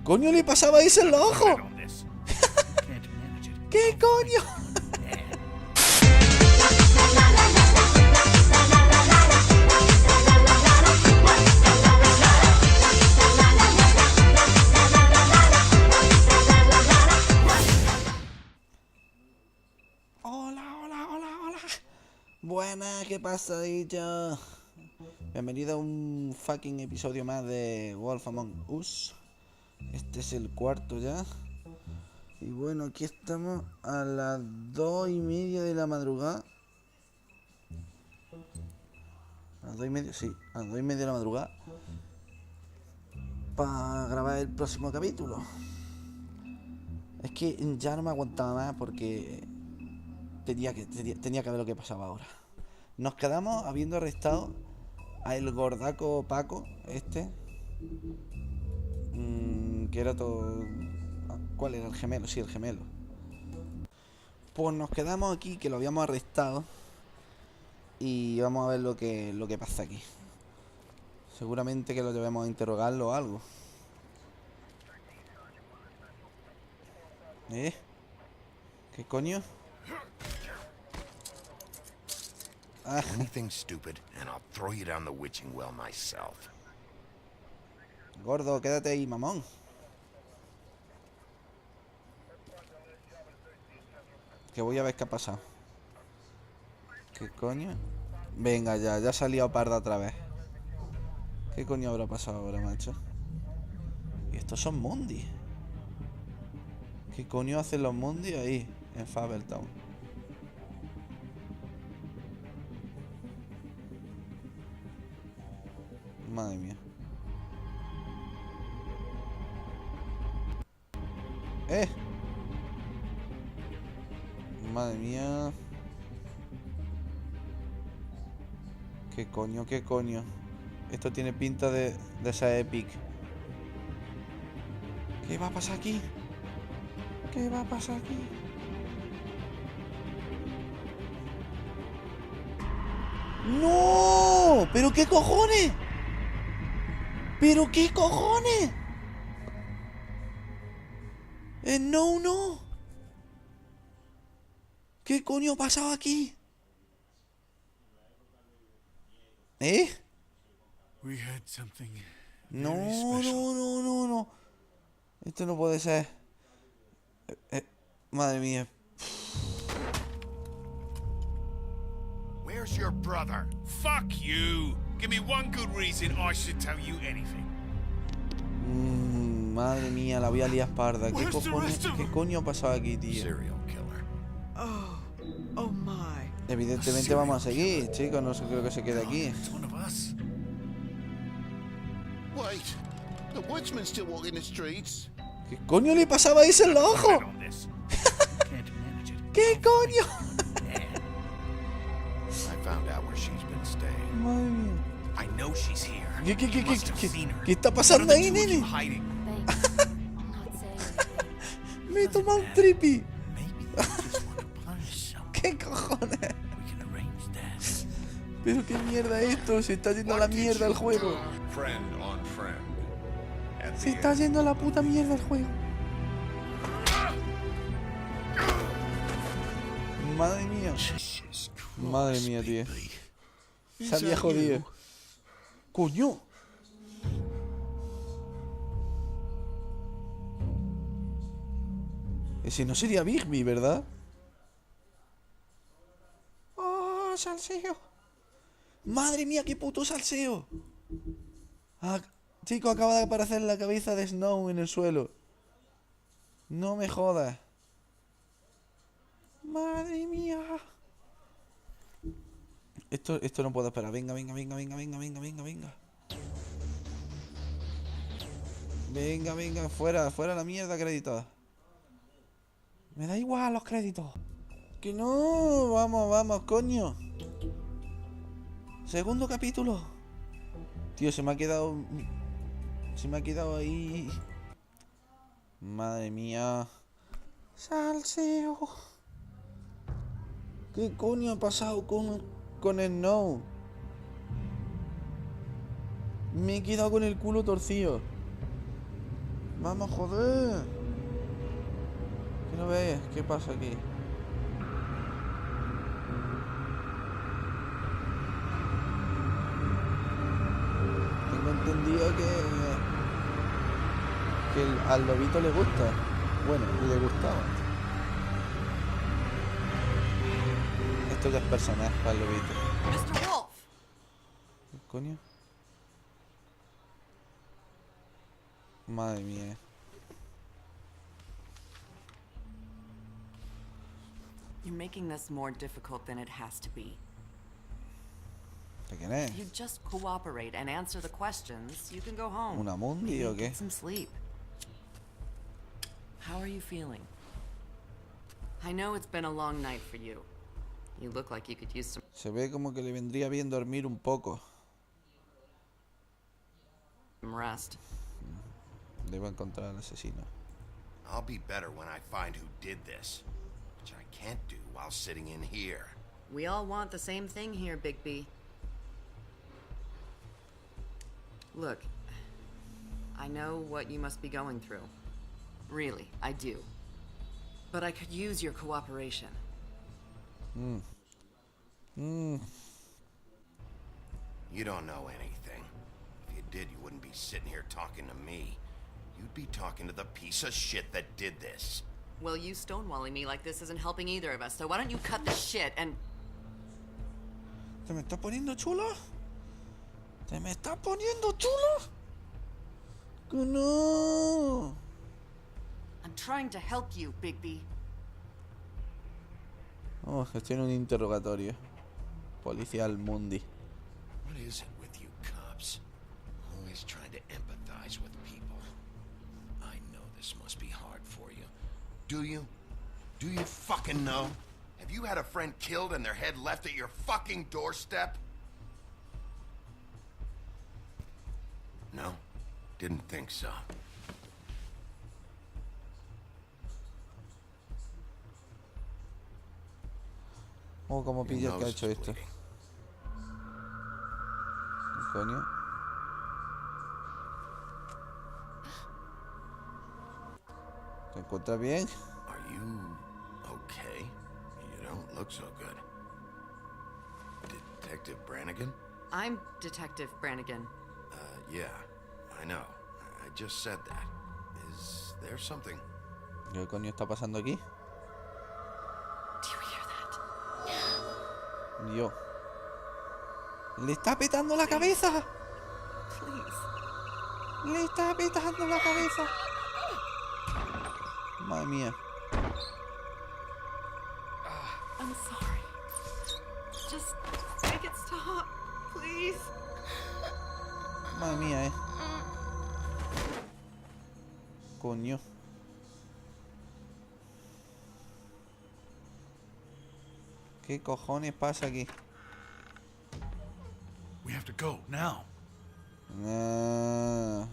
coño le pasaba eso en los ojos? ¿Qué coño? Hola. Buenas, ¿qué pasa, dicho? Bienvenido a un fucking episodio más de Wolf Among Us. Este es el cuarto ya. Y bueno, aquí estamos a las 2:30 de la madrugada. A las 2:30, sí, a las 2:30 de la madrugada. Para grabar el próximo capítulo. Es que ya no me aguantaba más porque tenía que ver lo que pasaba ahora. Nos quedamos habiendo arrestado a el gordaco Paco, que era todo... ¿Cuál era? El gemelo, sí, el gemelo. Pues nos quedamos aquí, que lo habíamos arrestado. Y vamos a ver lo que pasa aquí. Seguramente que lo llevemos a interrogarlo o algo. ¿Qué coño? Anything stupid and I'll throw you down the witching well myself. Gordo, quédate ahí, mamón. Que voy a ver qué ha pasado. ¿Qué coño? Venga, ya ha salido parda otra vez. ¿Qué coño habrá pasado ahora, macho? Y estos son mundis. ¿Qué coño hacen los mundis ahí, en Fabeltown? Madre mía. Madre mía. ¿Qué coño? Esto tiene pinta de esa Epic. ¿Qué va a pasar aquí? ¡No! ¿Pero qué cojones? No. ¿Qué coño ha pasado aquí? No. Esto no puede ser. Madre mía. Where's your brother? Fuck you! Give me one good reason I should tell you anything. Madre mía, la voy a liar parda. ¿Qué coño ha pasado aquí, tío? Serial killer. Oh my. Evidentemente vamos a seguir, chicos. No creo que se quede aquí. It's one of us. Wait, the woodsman still walking the streets? ¿Qué coño le pasaba eso en los ojos? ¿Qué coño? I found out where she's been staying. Madre mía. I know she's here. ¿Qué está pasando ahí, What are the two of you nene? hiding? Me he tomado un trippy. Maybe they just want to punish someone. ¿Qué cojones? We can arrange that. Pero qué mierda es esto. Se está yendo a la mierda el juego. Friend on friend. At the Se está end, yendo a la puta mierda el juego. Madre mía. Madre mía, tío. Se había jodido. ¡Coño! Ese no sería Bigby, ¿verdad? ¡Oh, salseo! ¡Madre mía, qué puto salseo! Chico, acaba de aparecer la cabeza de Snow en el suelo. No me jodas. ¡Madre mía! Esto no puedo esperar. Venga. Venga, fuera la mierda acreditada. Me da igual los créditos. Que no, vamos, coño. Segundo capítulo. Tío, se me ha quedado ahí. Madre mía. Salseo. ¿Qué coño ha pasado con el Snow? Me he quedado con el culo torcido. Vamos, joder. ¿Qué no ves? ¿Qué pasa aquí? Tengo entendido que al Lobito le gusta. Bueno, le gustaba. Esto ya es personaje para el Lobito. Mr. Wolf! ¿Qué coño? Madre mía. You're making this more difficult than it has to be. ¿De quién es? If you just cooperate and answer the questions, you can go home. ¿Una mundi Maybe o qué? get some sleep. How are you feeling? I know it's been a long night for you. You look like you could use some Se ve como que le vendría bien dormir un poco. rest. Debo encontrar al asesino. I'll be better when I find who did this, which I can't do while sitting in here. We all want the same thing here, Bigby. Look, I know what you must be going through. Really, I do. But I could use your cooperation. You don't know anything. If you did, you wouldn't be sitting here talking to me. You'd be talking to the piece of shit that did this. Well, you stonewalling me like this isn't helping either of us, so why don't you cut the shit and... ¿Te me está poniendo chulo? ¿Te me está poniendo chulo? ¡Que no! I'm trying to help you, Bigby. Oh, estoy en un interrogatorio. Policial Mundi. What is it with you cops? Always trying to empathize with people. I know this must be hard for you. Do you? Do you fucking know? Have you had a friend killed and their head left at your fucking doorstep? No? Didn't think so. Oh, como Your pillas que ha nose hecho is esto. bleeding. ¿Qué coño? ¿Te encuentras bien? Are you okay? You don't look so good. Detective Brannigan? I'm Detective Brannigan. Yeah, I know. I just said that. Is there something? ¿Qué coño está pasando aquí? Do you hear that? Dios. ¡Le está petando la cabeza! Please. ¡Le está petando la cabeza! Madre mía. I'm sorry. Just make it stop, please. Madre mía, Coño. ¿Qué cojones pasa aquí? We have to go now. Ah.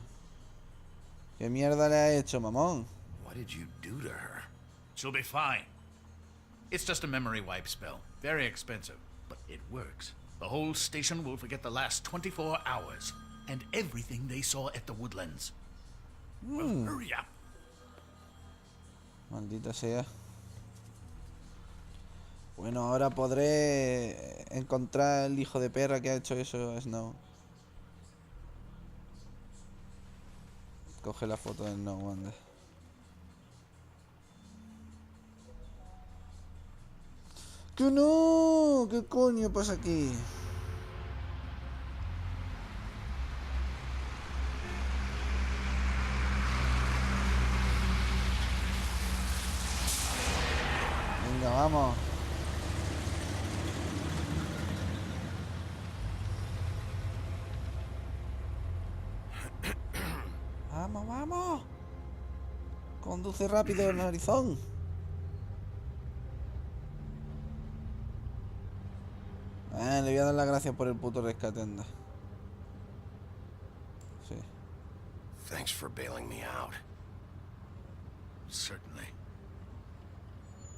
¿Qué mierda le ha hecho, mamón? What did you do to her? She'll be fine. It's just a memory wipe spell. Very expensive, but it works. The whole station will forget the last 24 hours and everything they saw at the Woodlands. Well, hurry up. Maldita sea. Bueno, ahora podré encontrar el hijo de perra que ha hecho eso, Snow. Coge la foto de Snow, Wanda. ¡Que no! ¿Qué coño pasa aquí? Venga, vamos. Vamos, vamos. Conduce rápido, narizón. Le voy a dar las gracias por el puto rescate, anda. Sí. Thanks for bailing me out. Certainly.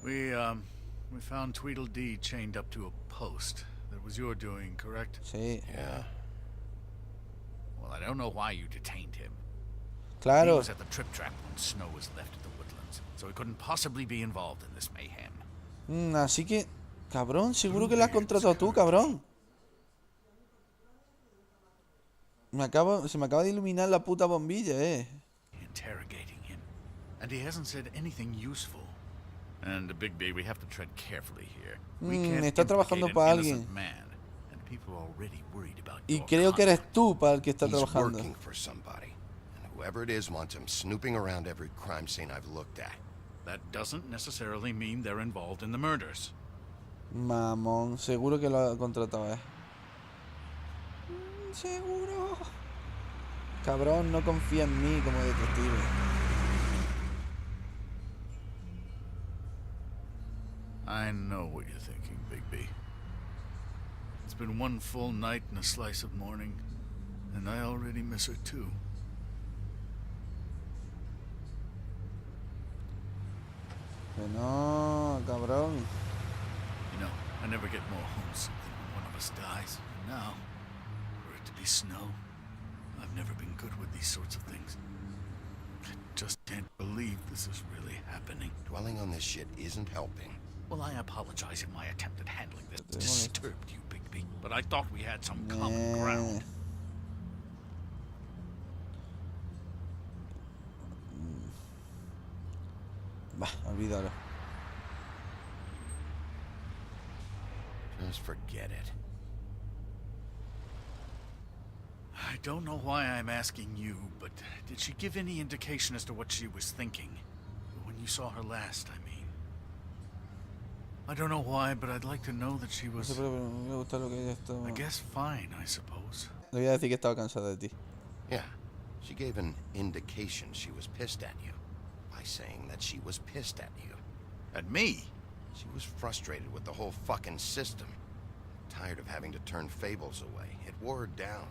We found Tweedledee chained up to a post. That was your doing, correct? Sí. Yeah. Well, I don't know why you detained him. He Claro. was at the trip track when Snow was left at the woodlands, so he couldn't possibly be involved in this mayhem. Así que, cabrón, seguro que la has contratado tú, cabrón. Se me acaba de iluminar la puta bombilla, Interrogating him, and he hasn't said anything useful. And Bigby, we have to tread carefully here. We can't está trabajando implicate para an alguien. innocent man, and people are already worried about Y your creo que eres conduct. tú para el que está He's trabajando. working for somebody. And whoever it is wants him snooping around every crime scene I've looked at. That doesn't necessarily mean they're involved in the murders. Mamón, seguro que lo ha contratado, Seguro. Cabrón, no confía en mí como detective. I know what you're thinking, Bigby. It's been one full night and a slice of morning, and I already miss her too. Que no, cabrón. You know, I never get more homesick than when one of us dies. And now, for it to be Snow, I've never been good with these sorts of things. I just can't believe this is really happening. Dwelling on this shit isn't helping. Well, I apologize if my attempt at handling this disturbed you, Bigby, but I thought we had some common ground. Bah, olvídalo. Just forget it. I don't know why I'm asking you, but did she give any indication as to what she was thinking? When you saw her last, I mean. I don't know why, but I'd like to know that she No was, sé, pero me gusta lo que ella estaba. I guess, fine, I suppose. Le voy a decir que estaba cansada de ti. Yeah, she gave an indication she was pissed at you. By saying that she was pissed at you. At me? She was frustrated with the whole fucking system. Tired of having to turn fables away. It wore her down.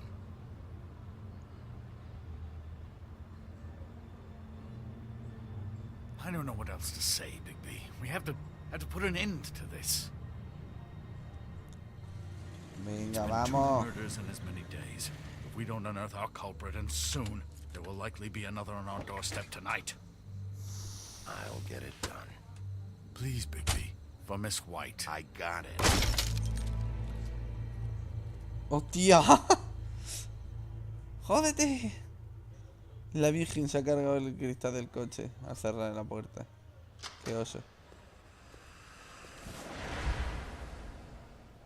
I don't know what else to say, Bigby. We have to put an end to this. Venga, Two vamos. murders in as many days. If we don't unearth our culprit, and soon, there will likely be another on our doorstep tonight. I'll get it done. Please, Bigby, for Miss White. I got it. ¡Hostia! ¡Jódete! La Virgen se ha cargado el cristal del coche al cerrar la puerta. ¡Qué oso!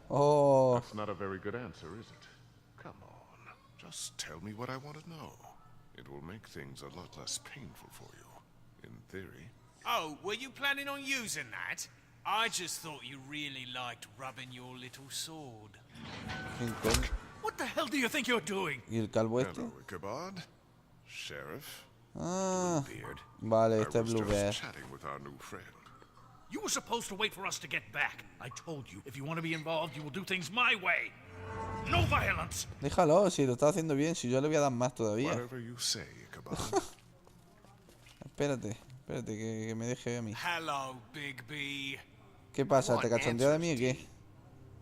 ¡Oh! That's not a very good answer, is it? Come on, just tell me what I want to know. It will make things a lot less painful for you, in theory. Oh, were you planning on using that? I just thought you really liked rubbing your little sword. ¿Quién coño? What the hell do you think you're doing? ¿Y el calvo este? Hello, Ichabod. Sheriff. Ah, Beard. vale, I este es was Blue Bear. just chatting with our new friend. You were supposed to wait for us to get back. I told you, if you want to be involved, you will do things my way. No violence! Déjalo, si lo está haciendo bien, si yo le voy a dar más todavía. Whatever you say, Ichabod. Espérate, que me deje a mí. Hello, Big B. ¿Qué pasa? ¿Te cachondeo de mí o qué?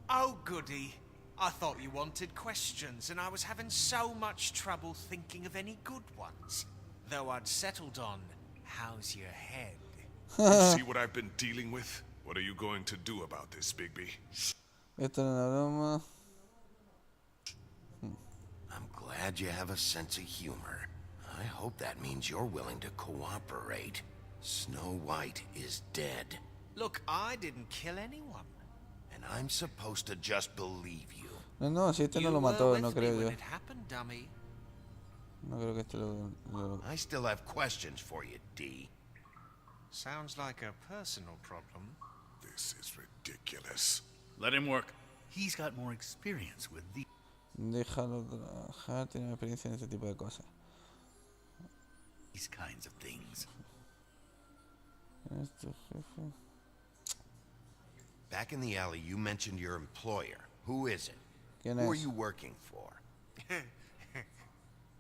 Oh, goody. I thought you wanted questions, and I was having so much trouble thinking of any good ones. Though I'd settled on, how's your head? You see what I've been dealing with? What are you going to do about this, Bigby? Esto no es una broma. I'm glad you have a sense of humor. I hope that means you're willing to cooperate. Snow White is dead. Look, I didn't kill anyone. And I'm supposed to just believe you. No, si este no lo You were mató, with no me creo when yo. it happened, dummy. No creo que este lo... I still have questions for you, D. Sounds like a personal problem. This is ridiculous. Let him work. He's got more experience with the... Déjalo trabajar, tiene experiencia en este tipo de cosas. these kinds of things. Es tu jefe. Back in the alley, you mentioned your employer. Who is it? ¿Quién Who are es? you working for?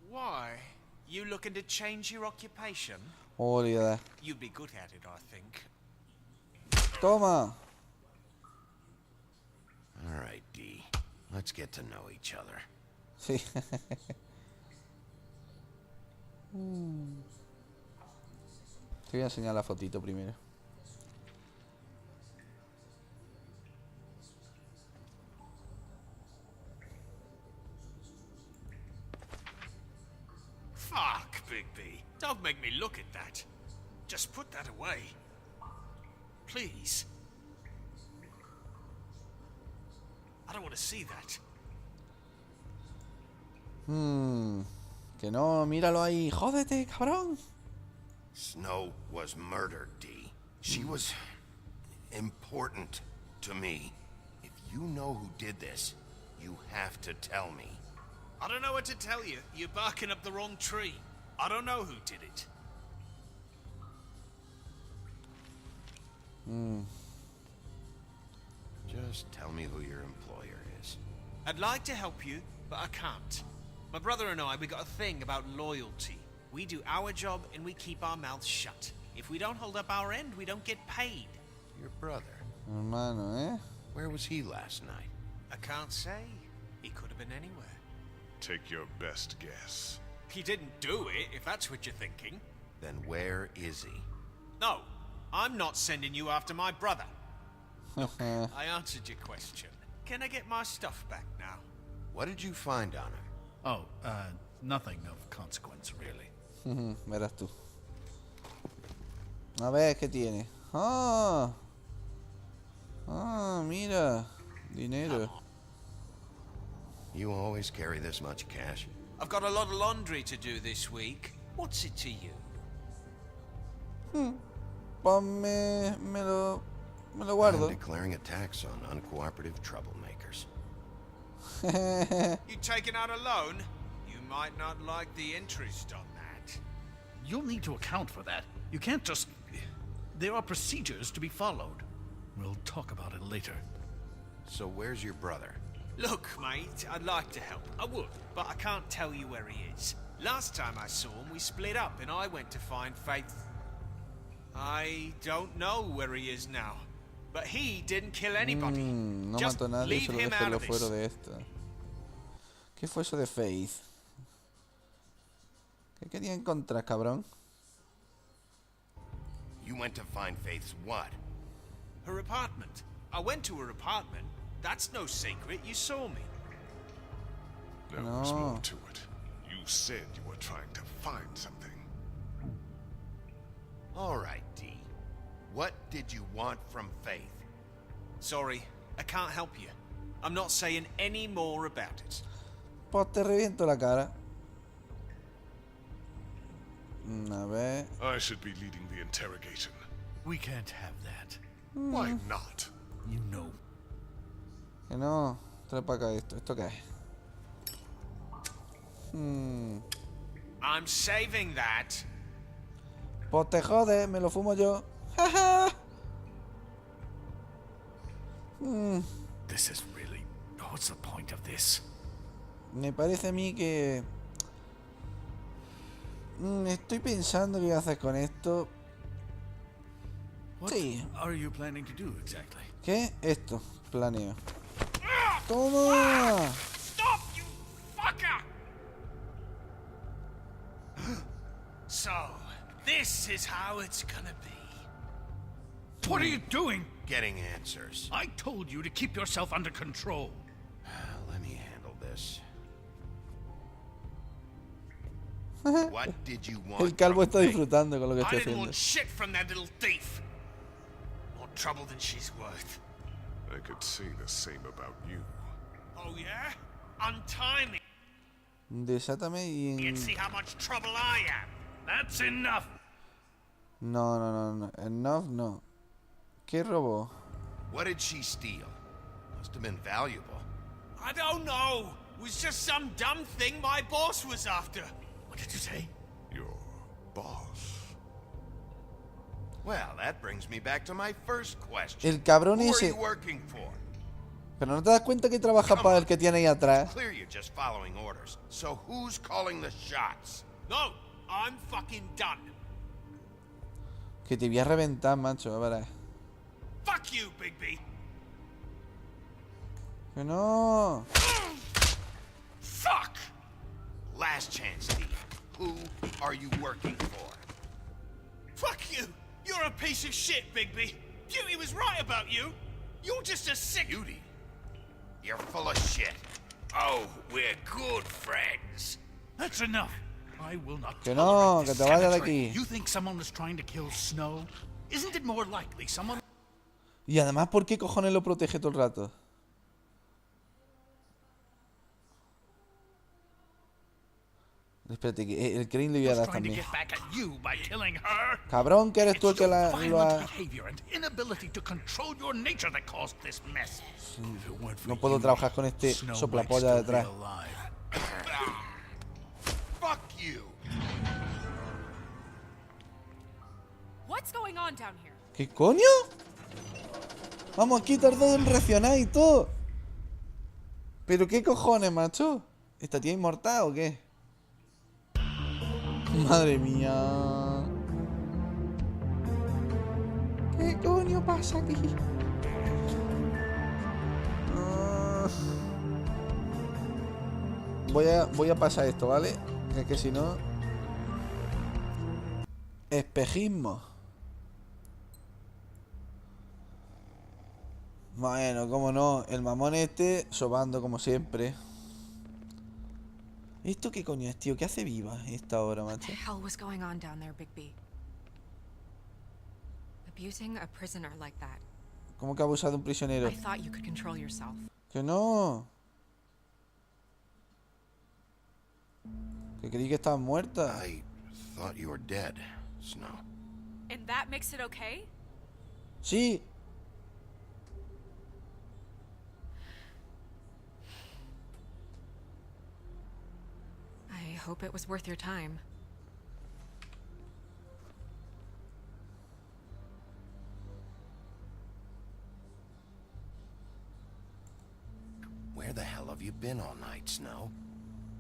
Why? You looking to change your occupation? Olvídate. You'd be good at it, I think. Toma. All right, D. Let's get to know each other. Sí. Te voy a enseñar la fotito primero. Fuck, Bigby. Don't make me look at that. Just put that away. Please. I don't want to see that. Que no, míralo ahí. Jódete, cabrón. Snow was murdered, Dee. She was important to me. If you know who did this, you have to tell me. I don't know what to tell you. You're barking up the wrong tree. I don't know who did it. Just tell me who your employer is. I'd like to help you, but I can't. My brother and I, we got a thing about loyalty. We do our job and we keep our mouths shut. If we don't hold up our end, we don't get paid. Your brother. Hermano, ¿eh? Where was he last night? I can't say. He could have been anywhere. Take your best guess. He didn't do it, if that's what you're thinking. Then where is he? No, I'm not sending you after my brother. Look, I answered your question. Can I get my stuff back now? What did you find on her? Oh, nothing of consequence, really. Verás tú. A ver, ¿qué tiene? Ah, mira. Dinero. You always carry this much cash? I've got a lot of laundry to do this week. What's it to you? Pues me lo I'm guardo. declaring a tax on uncooperative troublemakers. You taking out a loan? You might not like the interest on that. You'll need to account for that. You can't just... There are procedures to be followed. We'll talk about it later. So where's your brother? Look, mate, I'd like to help. I would, but I can't tell you where he is. Last time I saw him, we split up and I went to find Faith. I don't know where he is now, but he didn't kill anybody. No Just mató a nadie, leave solo him dejé out lo of fuera this. de esta. ¿Qué fue eso de Faith? ¿Qué quería encontrar, cabrón? You went to find Faith's what? Her apartment. I went to her apartment. That's no secret. You saw me. There No. was more to it. You said you were trying to find something. All right, Dee. What did you want from Faith? Sorry, I can't help you. I'm not saying any more about it. Pues te reviento la cara. A ver. I should be leading the interrogation. We can't have that. Why not? You know. Que no. Trae para acá esto. ¿Esto qué es? I'm saving that. Pues te jode, me lo fumo yo. Jaja. This is really... What's the point of this? Me parece a mí que... estoy pensando qué voy a hacer con esto. What Sí. are you planning to do exactly? ¿Qué? Esto. Planeo. ¡Toma! Stop, you fucker! So, this is how it's gonna be. What are you doing? Getting answers. I told you to keep yourself under control. Let me handle this. What did you want? El calvo from está Faith? disfrutando con lo que I estoy didn't haciendo. want shit from that little thief. More trouble than she's worth. I could say the same about you. Oh yeah? Untie me Desátame y... and see how much trouble I am. That's enough. No. Enough, no. ¿Qué robó? What did she steal? Must have been valuable. I don't know. It was just some dumb thing my boss was after. What did you say? Your boss. Well, that brings me back to my first question. El cabrón Who are ese... you working for? Pero no te das cuenta que trabaja para el que tiene ahí atrás. Clear you're just following orders. So who's calling the shots? No, I'm fucking done. Que te voy a reventar, macho. A ver. Fuck you, Bigby. Que no. Fuck! Last chance, Steve. Who are you working for? Fuck you! You're a piece of shit, Bigby! Beauty was right about you! You're just a sick... Beauty? You're full of shit. Oh, we're good friends. That's enough. I will not Que no, tolerate que this te vayas de savagery. aquí. You think someone was trying to kill Snow? Isn't it more likely someone... Y además, ¿por qué cojones lo protege todo el rato? Espérate, que el Crane le voy a was dar trying to también. get back at you by killing her? Cabrón, que eres tú el que lo Violent ha... behavior and inability to control your nature that caused this mess. If it weren't for No puedo you, trabajar con este Snow might soplapolla still be detrás. alive. Fuck you. What's going on down here? ¿Qué coño? Vamos, aquí tardó en reaccionar y todo. ¿Pero qué cojones, macho? ¿Esta tía inmortal o qué? Madre mía. ¿Qué coño pasa aquí? Voy a pasar esto, ¿vale? Es que si no... Espejismo. Bueno, cómo no. El mamón este sobando como siempre. ¿Esto qué coño es, tío? ¿Qué hace viva esta hora, What macho? the hell was going on down there, Bigby? Abusing a prisoner like that. ¿Cómo que ha abusado de un prisionero? I thought you could control yourself. Que no. Que creí que estabas muerta. I thought you were dead, Snow. And that makes it okay? Sí. I hope it was worth your time. Where the hell have you been all night, Snow?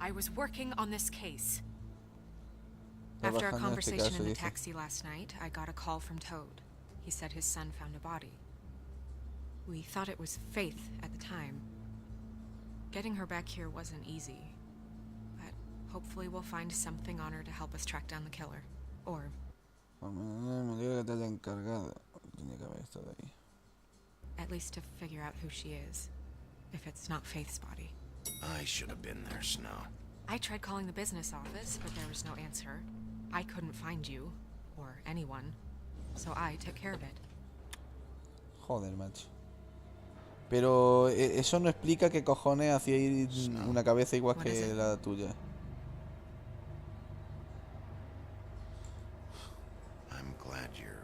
I was working on this case. After our Trabajando en este conversation caso, in the dice. taxi last night, I got a call from Toad. He said his son found a body. We thought it was Faith at the time. Getting her back here wasn't easy. But hopefully we'll find something on her to help us track down the killer. Or Me alegra que te haya encargado. Tenía que haber estado ahí. at least to figure out who she is. If it's not Faith's body. I should have been there, Snow. I tried calling the business office, but there was no answer. I couldn't find you, or anyone, so I took care of it. Joder, macho. Pero eso no explica qué cojones hacía ir una cabeza igual What is que it? la tuya. I'm glad you're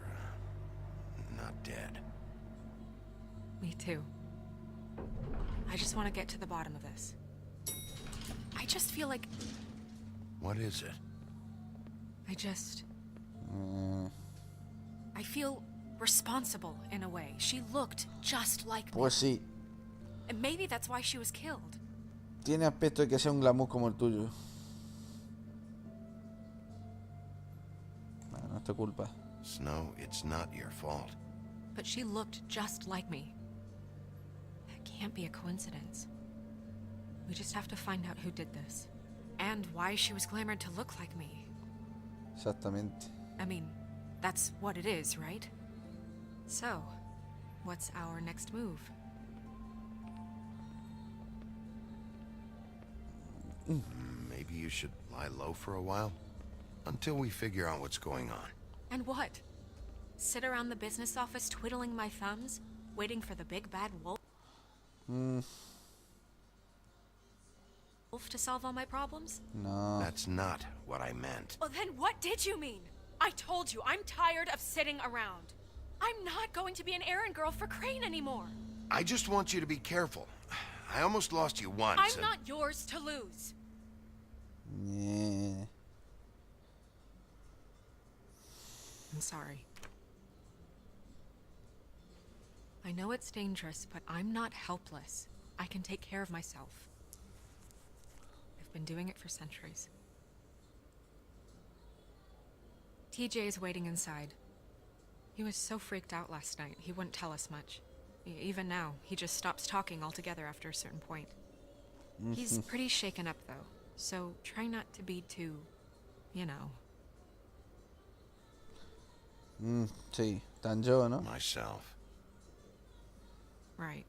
not dead. Me too. I just want to get to the bottom of this. I just feel like What is it? I feel responsible in a way. She looked just like me. Pues sí. And maybe that's why she was killed. Tiene aspecto de que sea un glamour como el tuyo. Bueno, no es tu culpa. Snow, it's not your fault. But she looked just like me. That can't be a coincidence. We just have to find out who did this. And why she was glamored to look like me. Exactamente. I mean, that's what it is, right? So, what's our next move? Maybe you should lie low for a while? Until we figure out what's going on. And what? Sit around the business office twiddling my thumbs, waiting for the big bad wolf to solve all my problems? No. That's not what I meant. Well, then what did you mean? I told you, I'm tired of sitting around. I'm not going to be an errand girl for Crane anymore. I just want you to be careful. I almost lost you once. I'm not yours to lose. Yeah. I'm sorry. I know it's dangerous, but I'm not helpless. I can take care of myself. I've been doing it for centuries. TJ is waiting inside. He was so freaked out last night, he wouldn't tell us much. Even now, he just stops talking altogether after a certain point. He's pretty shaken up, though, so try not to be too, you know. Sí, tan yo, ¿no? Myself. Right.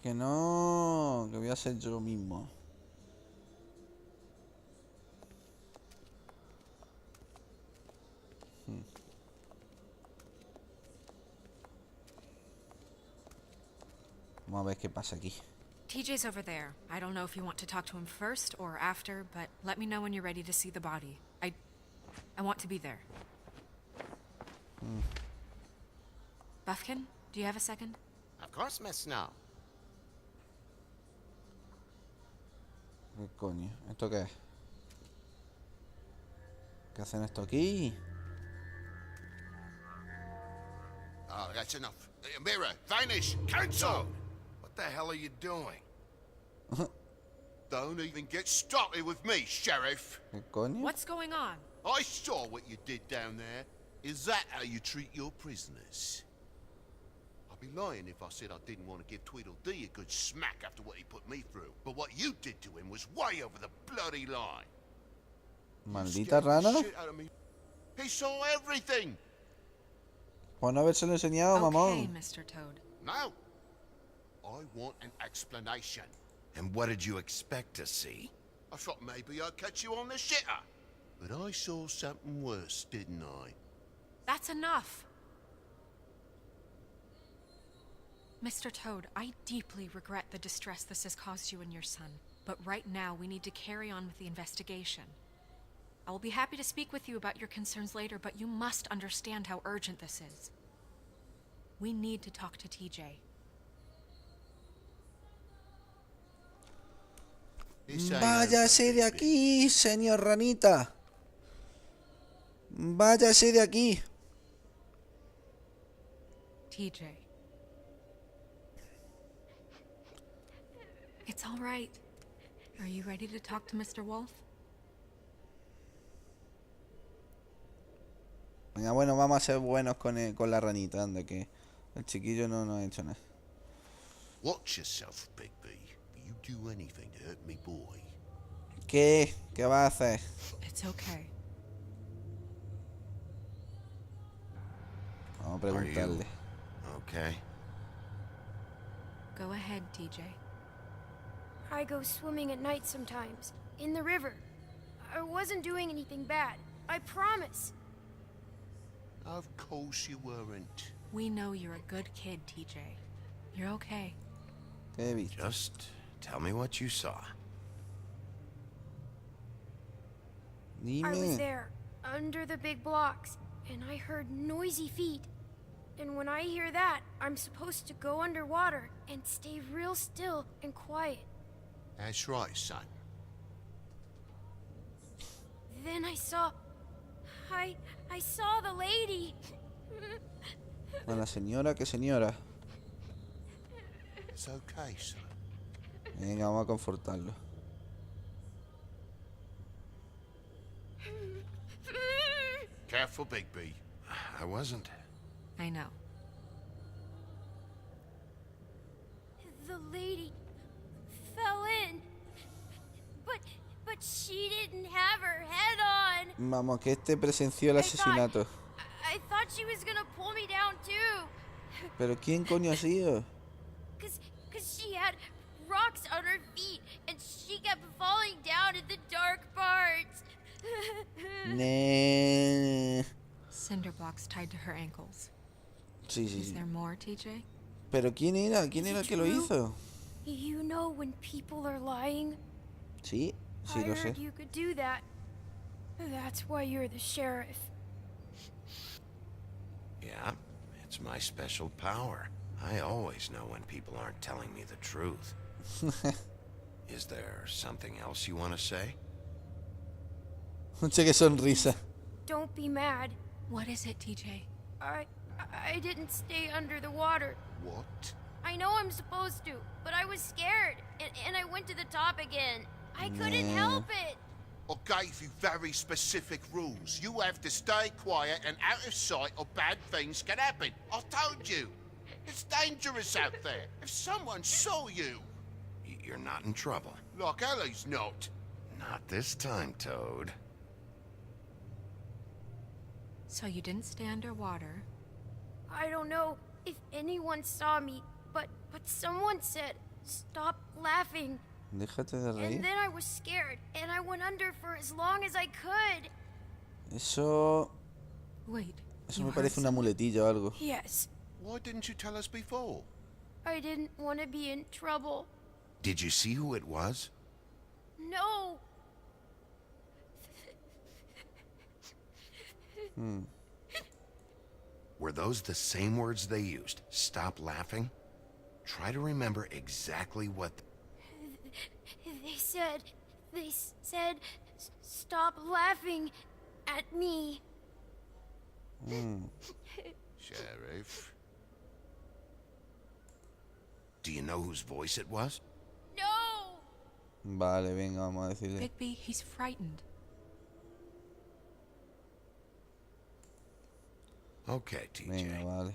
Que no, que voy a ser yo mismo. Vamos a ver qué pasa aquí. TJ's over there. I don't know if you want to talk to him first or after, but let me know when you're ready to see the body. I want to be there. Buffkin, do you have a second? Of course, Miss Snow. ¿Qué coño? ¿Esto qué es? ¿Qué hacen esto aquí? Oh, that's enough. Mirror, vanish, cancel! What the hell are you doing? Don't even get started with me, Sheriff. ¿Qué coño? What's going on? I saw what you did down there. Is that how you treat your prisoners? I'd be lying if I said I didn't want to give Tweedledee a good smack after what he put me through. But what you did to him was way over the bloody line. Maldita Scared the rana. shit out of me. He saw everything. Por no habérselo enseñado, Okay, mamón. Mr. Toad. Now, I want an explanation. And what did you expect to see? I thought maybe I'd catch you on the shitter. But I saw something worse, didn't I? That's enough. Mr. Toad, I deeply regret the distress this has caused you and your son. But right now, we need to carry on with the investigation. I will be happy to speak with you about your concerns later, but you must understand how urgent this is. We need to talk to TJ. This ain't Váyase de aquí, señor ranita. Váyase de aquí. TJ. It's all right. Are you ready to talk to Mr. Wolf? Venga, bueno, vamos a ser buenos con la ranita, anda, que el chiquillo no ha hecho nada. Watch yourself, Bigby. You do anything to hurt me, boy. ¿Qué? ¿Qué va a hacer? It's okay. Vamos a preguntarle. Okay. Go ahead, TJ. I go swimming at night sometimes, in the river. I wasn't doing anything bad, I promise. Of course you weren't. We know you're a good kid, TJ. You're okay. ¿Qué he visto? Just tell me what you saw. I was Dime. there, under the big blocks, and I heard noisy feet. And when I hear that, I'm supposed to go underwater and stay real still and quiet. That's right, son. Then I saw the lady. ¿A la señora? ¿Qué señora? It's okay, son. Venga, vamos a confortarlo. Careful, Bigby. I wasn't. I know. The lady fell in. But she didn't have her head on. Vamos, que este presenció el asesinato. I thought she was gonna pull me down too. ¿Pero quién coño ha sido? Cause she had rocks on her feet and she kept falling down in the dark parts. Nee. Cinder blocks tied to her ankles. Sí, sí, Is sí. there more, TJ? ¿Pero quién era? ¿Quién era el que lo hizo? You know when people are lying? Sí, sí I lo sé. heard you could do that. That's why you're the sheriff. Yeah, it's my special power. I always know when people aren't telling me the truth. Is there something else you want to say? Che, qué sonrisa. Don't be mad. What is it, TJ? I didn't stay under the water. What? I know I'm supposed to, but I was scared, and I went to the top again. I couldn't help it. I gave you very specific rules. You have to stay quiet and out of sight or bad things can happen. I told you. It's dangerous out there. If someone saw you... you're not in trouble. Like Ellie's not. Not this time, Toad. So you didn't stay underwater. I don't know if anyone saw me, but someone said, "Stop laughing." Déjate de reír. And then I was scared, and I went under for as long as I could. Eso... Wait. Eso you me heard parece una muletilla o algo. Yes, Why didn't you tell us before? I didn't want to be in trouble. Did you see who it was? No. Were those the same words they used? Stop laughing? Try to remember exactly what... They said, "Stop laughing at me." Sheriff. Do you know whose voice it was? No. Vale, venga, vamos a decirle. Bigby, he's frightened. Okay, TJ. Venga, vale.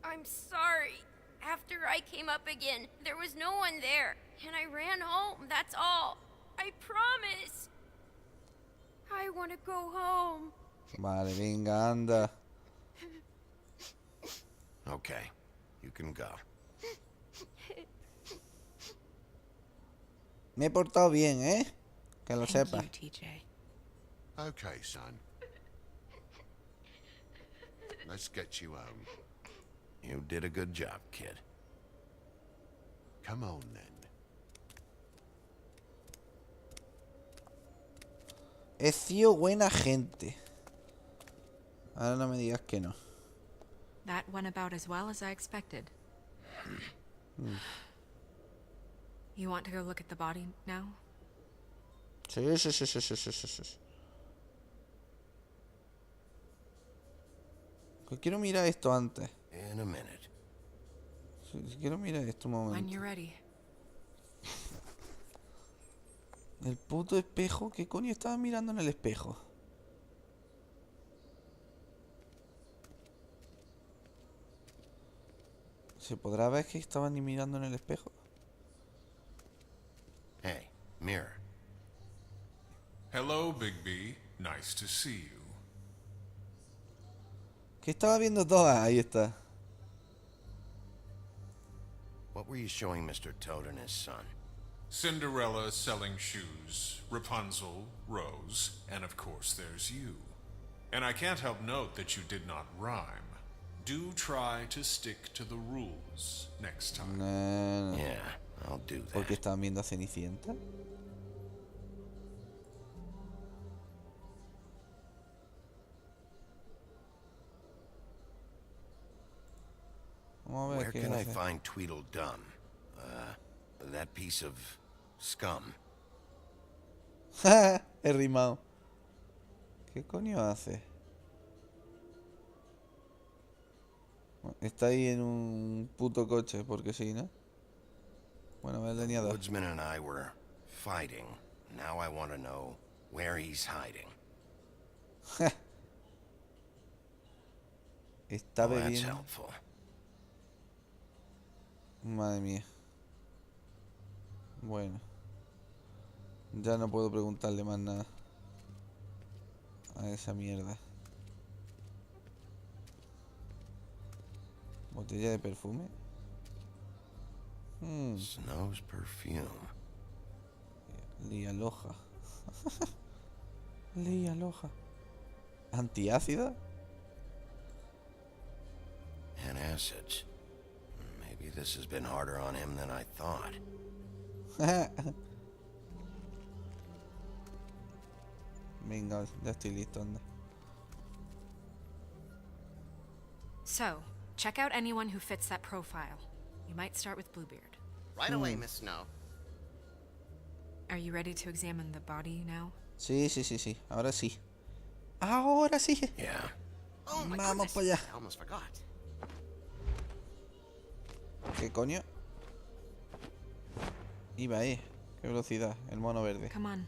I'm sorry. After I came up again, there was no one there, and I ran home, that's all. I promise. I want to go home. Vale, venga, anda. Okay, you can go. Me he portado bien, ¿eh? Que lo Thank sepas. you, TJ. Okay, son. Let's get you home. You did a good job, kid. Come on, then. Episodio buena gente. Ahora no me digas que no. That went about as well as I expected. You want to go look at the body now? Sí, sí, sí, sí, sí, sí, sí, sí. Que quiero mirar esto antes. In a minute. Sí, quiero mirar esto un When momento. you're ready. El puto espejo. ¿Qué coño estaba mirando en el espejo? ¿Se podrá ver que estaba ni mirando en el espejo? Hey, mirror. Hello, Bigby. Nice to see you. Que estaba viendo todas. Ahí está. What were you showing Mr. Toad and his son? Cinderella selling shoes, Rapunzel, Rose, and of course there's you. And I can't help note that you did not rhyme. Do try to stick to the rules next time. No, no. Yeah, I'll do that. ¿Por qué estaban viendo a Cenicienta? Vamos a ver Where qué can I hace. find Tweedledum? That piece of scum. He rimado. ¿Qué coño hace? Está ahí en un puto coche, porque sí, ¿no? Bueno, me he The leñado. woodsman and I were fighting. Now I want to know where he's hiding. Está Oh, that's bebiendo. helpful. Madre mía. Bueno. Ya no puedo preguntarle más nada a esa mierda. Botella de perfume. Snow's perfume. Lía loja. Lía loja. ¿Antiácida? And acids. Maybe this has been harder on him than I thought. Venga, ya estoy listo, anda. So, check out anyone who fits that profile. You might start with Bluebeard. Right away, Miss Snow. Are you ready to examine the body now? Sí, sí, sí, sí. Ahora sí. Ahora sí. Yeah. Oh my Vamos goodness, para allá. I almost forgot. ¿Qué coño? Iba ahí. Qué velocidad. El mono verde. Come on.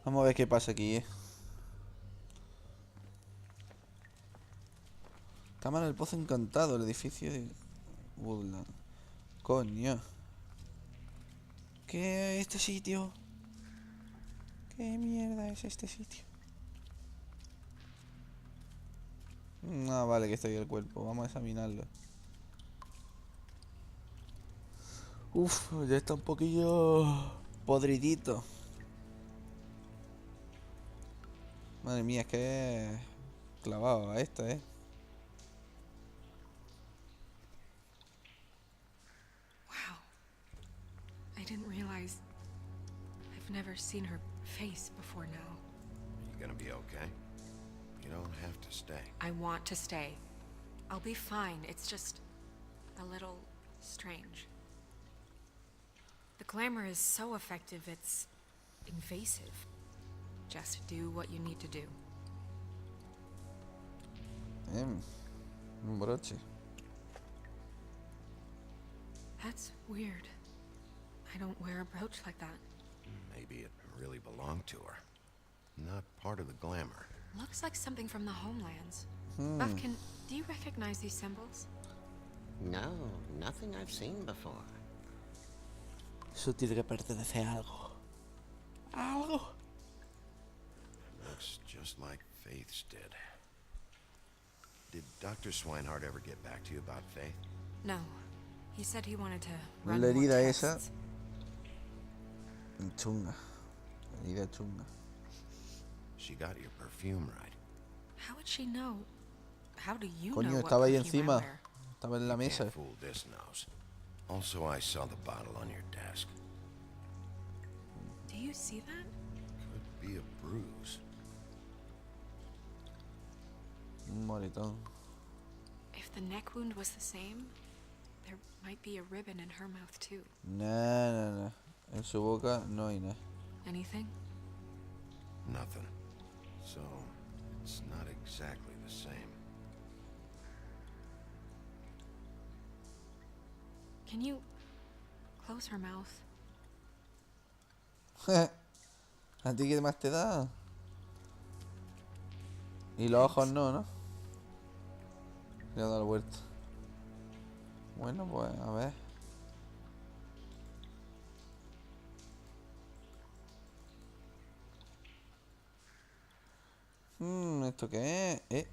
Vamos a ver qué pasa aquí, Cámara del Pozo Encantado. El edificio de... Woodland. Coño. ¿Qué es este sitio? ¿Qué mierda es este sitio? Ah, vale, que está ahí el cuerpo. Vamos a examinarlo. Uf, ya está un poquillo podridito. Madre mía, es que es clavado a esto, Wow. I didn't realize I've never seen her face before now. You gonna be okay? You don't have to stay. I want to stay. I'll be fine. It's just a little strange. The glamour is so effective, it's invasive. Just do what you need to do. Un broche. That's weird. I don't wear a brooch like that. Maybe it really belonged to her. Not part of the glamour. Looks like something from the homelands. Buffkin, do you recognize these symbols? No, nothing I've seen before. Eso tiene que pertenecer a algo. Algo. Looks just like Faith's did. Did Dr. Swinehart ever get back to you about Faith? No. He said he wanted to run La more herida tests. esa. Chunga. Herida chunga. She got your perfume right. How would she know? How do you Coño, know what estaba ahí perfume I encima. wear? Estaba en la mesa. Can't fool this nose. Also, I saw the bottle on your desk. Do you see that? Could be a bruise. Un moretón. If the neck wound was the same, there might be a ribbon in her mouth too. Nah. En su boca no hay nada. Anything? Nothing. So, it's not exactly the same. Can you close her mouth? ¿A ti qué más te da? Y los ojos no, ¿no? Le ha dado la vuelta. Bueno, pues a ver. ¿Esto qué es?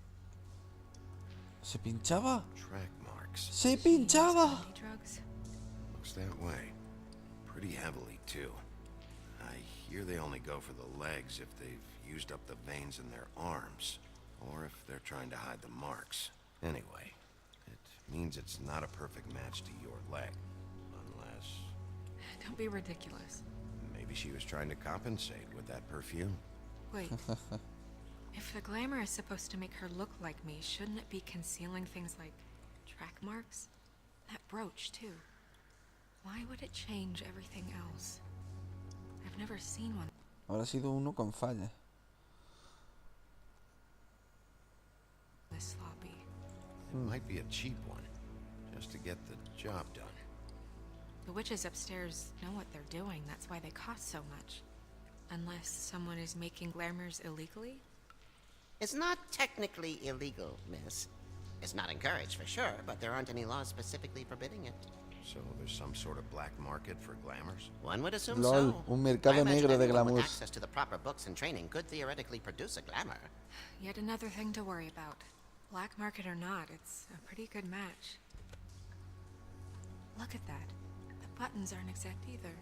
¿Se pinchaba? Track marks. ¡Se pinchaba! Any drugs? Looks that way. Pretty heavily, too. I hear they only go for the legs if they've used up the veins in their arms, or if they're trying to hide the marks. Anyway, it means it's not a perfect match to your leg. Unless Don't be ridiculous. maybe she was trying to compensate with that perfume. Wait. If the glamour is supposed to make her look like me, shouldn't it be concealing things like track marks? That brooch, too. Why would it change everything else? I've never seen one. Habrá sido uno con falla. This sloppy. It might be a cheap one, just to get the job done. The witches upstairs know what they're doing. That's why they cost so much. Unless someone is making glamours illegally? It's not technically illegal, miss. It's not encouraged for sure, but there aren't any laws specifically forbidding it. So there's some sort of black market for glamours? One would assume LOL, so. un mercado I imagine negro de anyone with glamours. access to the proper books and training could theoretically produce a glamour. Yet another thing to worry about. Black market or not, it's a pretty good match. Look at that. The buttons aren't exact either.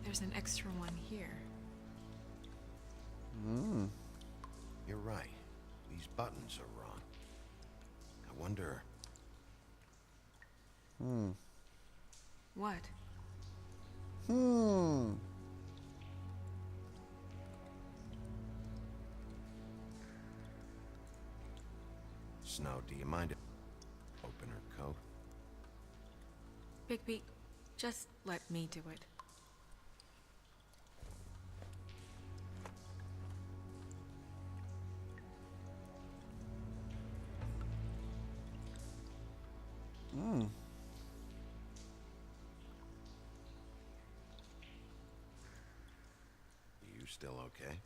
There's an extra one here. You're right. These buttons are wrong. I wonder... What? Snow, do you mind if I open her coat? Bigby, just let me do it. You still okay?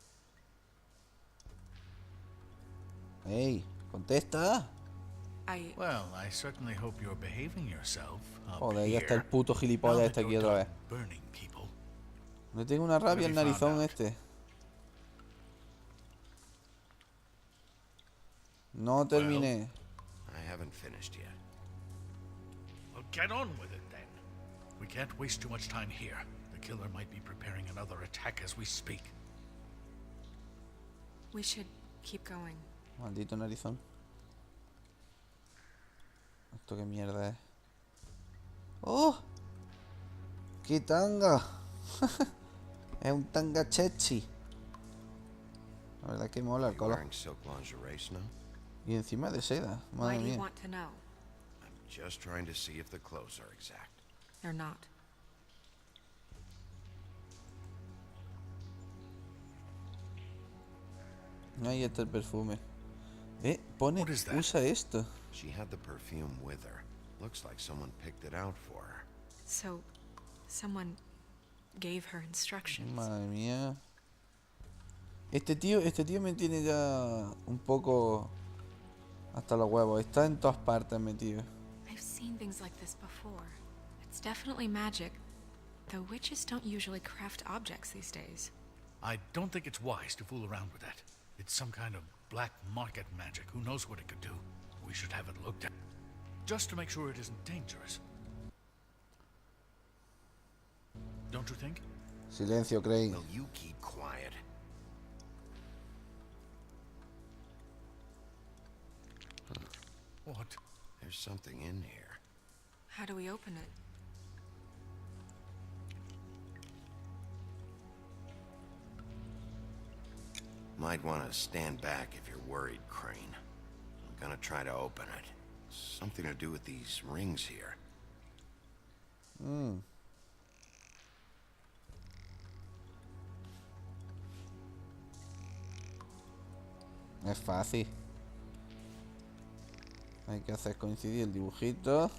¡Ey! ¡Contesta! Well, I certainly hope you're behaving yourself up Joder, ya está el here. puto Now gilipollas that este aquí you're otra done vez. burning people. Me tengo una rabia el What have you found narizón out? este. No terminé. I haven't finished yet. Well, get on with it then. We can't waste too much time here. The killer might be preparing another attack as we speak. We should keep going. Maldito narizón. ¿Esto qué mierda es? ¡Oh! ¡Qué tanga! Es un tanga chechi. La verdad que mola el You color. wearing silk lingerie, Snow? Y encima de seda. Why Madre do you mía. want to know? I'm just trying to see if the clothes are exact. They're not. Ahí está el perfume. Pone, What is that? usa esto. She had the perfume with her. Looks like someone picked it out for her. So, someone gave her instructions. Madre mía. Este tío me tiene ya un poco hasta los huevos. Está en todas partes metido. I've seen things like this before. It's definitely magic, though witches don't usually craft objects these days. I don't think it's wise to fool around with that. It's some kind of black market magic. Who knows what it could do? We should have it looked at. Just to make sure it isn't dangerous. Don't you think? Silencio, Craig. Will you keep quiet? What? There's something in here. How do we open it? Might want to stand back if you're worried, Crane. I'm gonna try to open it. Something to do with these rings here. Es fácil. Hay que hacer coincidir el dibujito.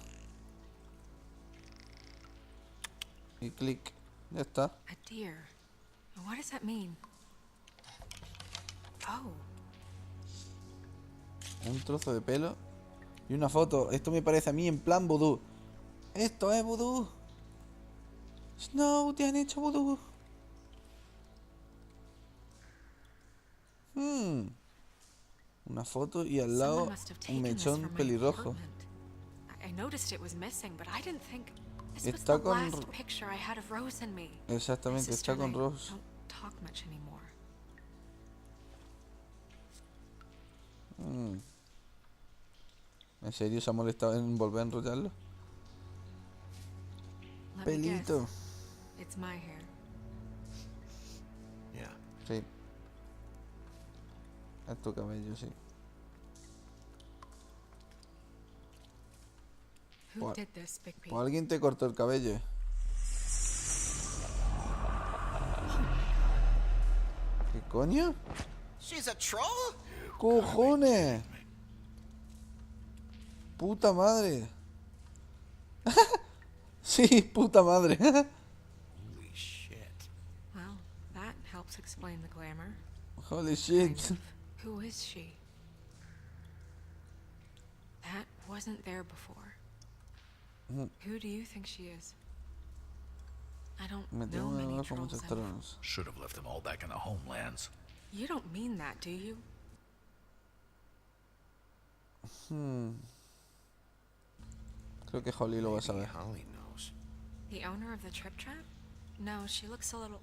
Y clic. Ya está. A deer. What does that mean? Oh, Un trozo de pelo. Y una foto. Esto me parece a mí en plan vudú. Esto es vudú. Snow, te han hecho vudú. Una foto y al lado someone must have un taken this mechón from my pelirrojo. apartment. I noticed it was missing, but I didn't think this was Está the con last ro- picture I had of Rose and me. My Exactamente, sister está con and I Rose. don't talk much anymore. ¿En serio se ha molestado en volver a enrollarlo? Let me Pelito. guess. It's my hair. Yeah. Sí. Es tu cabello, sí. Who What? did this, Big P? Pues alguien te cortó el cabello. ¿Qué coño? She's a troll? ¡Cojones! ¡Puta madre! Sí, puta madre. Holy shit. Well, that helps explain the glamour. Holy shit. Kind of. Who is she? That wasn't there before. Who do you think she is? I don't Me know tengo una many nueva con muchos trolls. tronos. Should have left them all back in the homelands. You don't mean that, do you? Creo que Holly lo va a Maybe saber. Holly knows. The owner of the trip trap? No, she looks a little...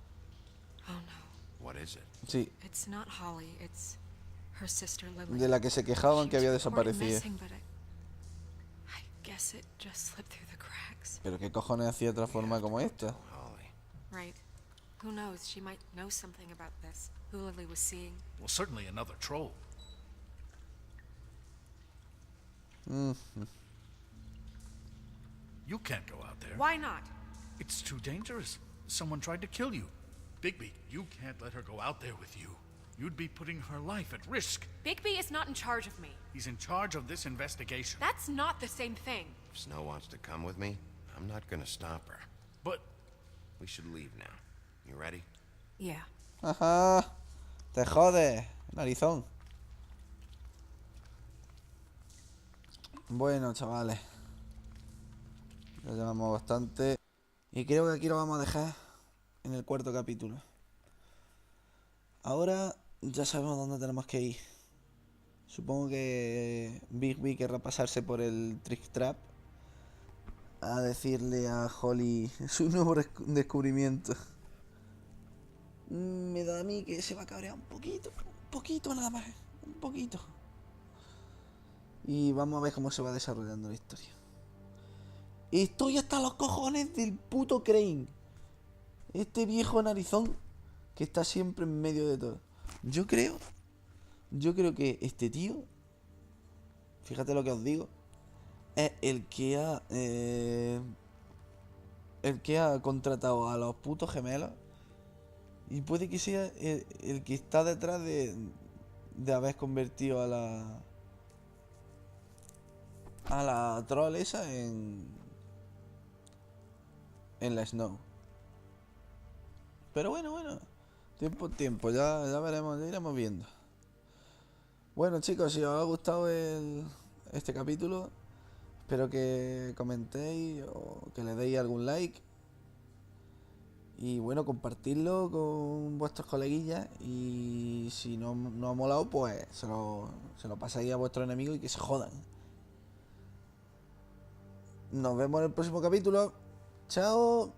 Oh no, What is it? Sí, it's not Holly, it's her sister Lily. de la que se quejaban que She había was reported desaparecido. missing, but I guess it just slipped through the cracks. Pero qué cojones hacía otra forma como esta. Holly. Right. Who knows, she might know something about this, who Lily was seeing. Well, certainly another troll. You can't go out there. Why not? It's too dangerous. Someone tried to kill you. Bigby, you can't let her go out there with you. You'd be putting her life at risk. Bigby is not in charge of me. He's in charge of this investigation. That's not the same thing. If Snow wants to come with me, I'm not gonna stop her. But We should leave now. You ready? Yeah. Ajá. Te jode, narizón. Bueno, chavales, ya llevamos bastante y creo que aquí lo vamos a dejar en el cuarto capítulo. Ahora ya sabemos dónde tenemos que ir. Supongo que Bigby querrá pasarse por el Trick Trap a decirle a Holly su nuevo descubrimiento. Me da a mí que se va a cabrear un poquito nada más, un poquito. Y vamos a ver cómo se va desarrollando la historia. Estoy hasta los cojones del puto Crane. Este viejo narizón que está siempre en medio de todo. Yo creo que este tío, fíjate lo que os digo, es el que ha contratado a los putos gemelos. Y puede que sea el que está detrás de haber convertido a la troll esa en la Snow. Pero bueno, tiempo, ya veremos, ya iremos viendo. Bueno, chicos, si os ha gustado este capítulo, espero que comentéis o que le deis algún like. Y bueno, compartirlo con vuestros coleguillas. Y si no ha molado, pues se lo pasáis a vuestros enemigos y que se jodan. Nos vemos en el próximo capítulo. Chao.